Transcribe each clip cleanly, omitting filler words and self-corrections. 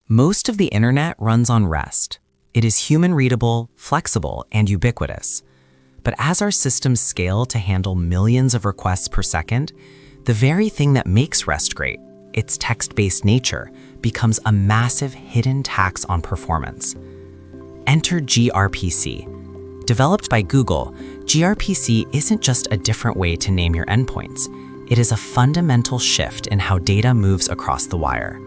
Most of the internet runs on REST. It is human-readable, flexible, and ubiquitous. But as our systems scale to handle millions of requests per second, the very thing that makes REST great, its text-based nature, becomes a massive hidden tax on performance. Enter gRPC. Developed by Google, gRPC isn't just a different way to name your endpoints. It is a fundamental shift in how data moves across the wire.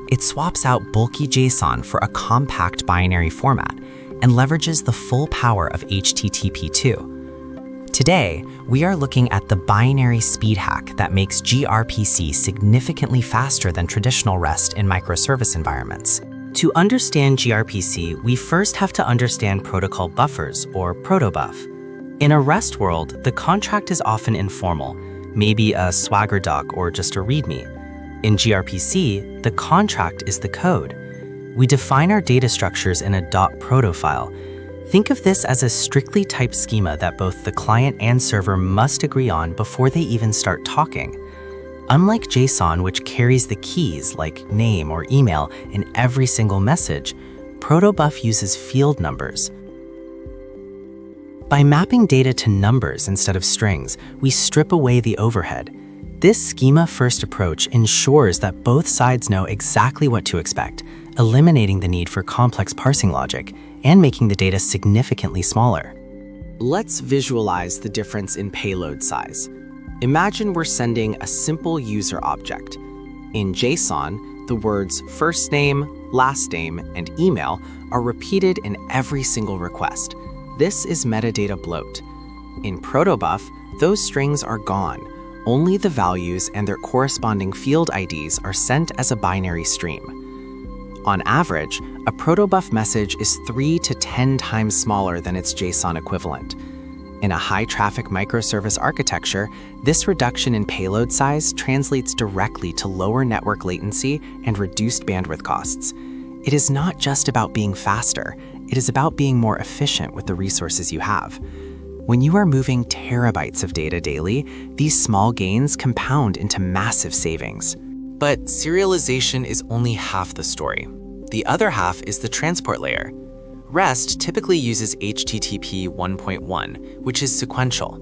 It swaps out bulky JSON for a compact binary format and leverages the full power of HTTP2. Today, we are looking at the binary speed hack that makes gRPC significantly faster than traditional REST in microservice environments. To understand gRPC, we first have to understand protocol buffers, or protobuf. In a REST world, the contract is often informal, maybe a Swagger doc or just a README. In gRPC, the contract is the code. We define our data structures in a .proto file. Think of this as a strictly typed schema that both the client and server must agree on before they even start talking. Unlike JSON, which carries the keys like name or email in every single message, protobuf uses field numbers. By mapping data to numbers instead of strings, we strip away the overhead. This schema-first approach ensures that both sides know exactly what to expect, eliminating the need for complex parsing logic and making the data significantly smaller. Let's visualize the difference in payload size. Imagine we're sending a simple user object. In JSON, the words first name, last name, and email are repeated in every single request. This is metadata bloat. In protobuf, those strings are gone. Only the values and their corresponding field IDs are sent as a binary stream. On average, a protobuf message is 3 to 10 times smaller than its JSON equivalent. In a high-traffic microservice architecture, this reduction in payload size translates directly to lower network latency and reduced bandwidth costs. It is not just about being faster, it is about being more efficient with the resources you have. When you are moving terabytes of data daily, these small gains compound into massive savings. But serialization is only half the story. The other half is the transport layer. REST typically uses HTTP 1.1, which is sequential.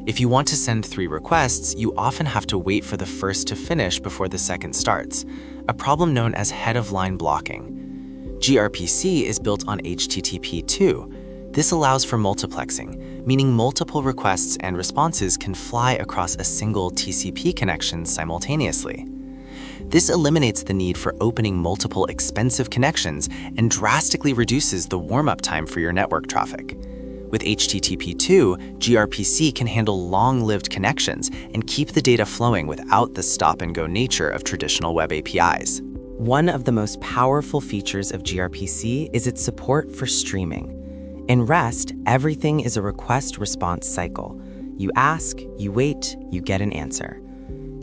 If you want to send 3 requests, you often have to wait for the first to finish before the second starts, a problem known as head-of-line blocking. gRPC is built on HTTP 2. This allows for multiplexing, meaning multiple requests and responses can fly across a single TCP connection simultaneously. This eliminates the need for opening multiple expensive connections and drastically reduces the warm-up time for your network traffic. With HTTP 2, gRPC can handle long-lived connections and keep the data flowing without the stop-and-go nature of traditional web APIs. One of the most powerful features of gRPC is its support for streaming. In REST, everything is a request-response cycle. You ask, you wait, you get an answer.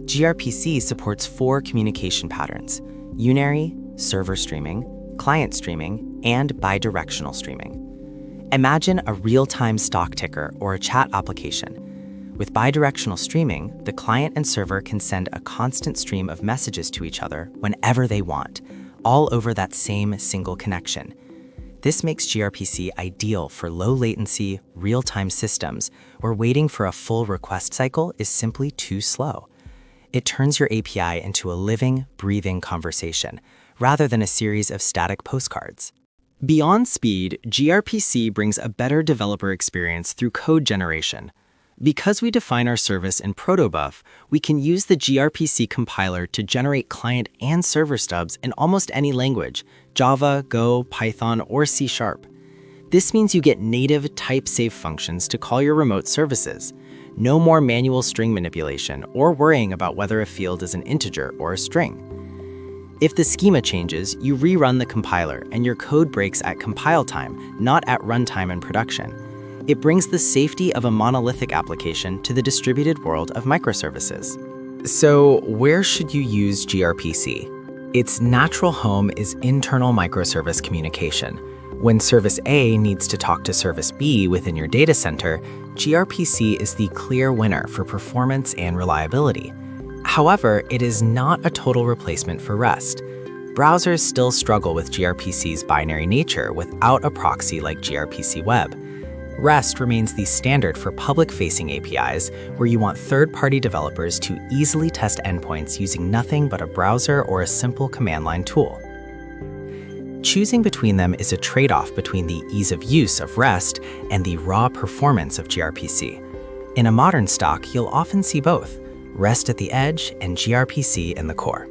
gRPC supports 4 communication patterns: unary, server streaming, client streaming, and bidirectional streaming. Imagine a real-time stock ticker or a chat application. With bidirectional streaming, the client and server can send a constant stream of messages to each other whenever they want, all over that same single connection. This makes gRPC ideal for low-latency, real-time systems where waiting for a full request cycle is simply too slow. It turns your API into a living, breathing conversation, rather than a series of static postcards. Beyond speed, gRPC brings a better developer experience through code generation. Because we define our service in protobuf, we can use the gRPC compiler to generate client and server stubs in almost any language: Java, Go, Python, or C#. This means you get native type-safe functions to call your remote services. No more manual string manipulation or worrying about whether a field is an integer or a string. If the schema changes, you rerun the compiler and your code breaks at compile time, not at runtime in production. It brings the safety of a monolithic application to the distributed world of microservices. So, where should you use gRPC? Its natural home is internal microservice communication. When Service A needs to talk to Service B within your data center, gRPC is the clear winner for performance and reliability. However, it is not a total replacement for REST. browsers still struggle with gRPC's binary nature without a proxy like gRPC Web. REST remains the standard for public-facing APIs, where you want third-party developers to easily test endpoints using nothing but a browser or a simple command line tool. Choosing between them is a trade-off between the ease of use of REST and the raw performance of gRPC. In a modern stock, you'll often see both, REST at the edge and gRPC in the core.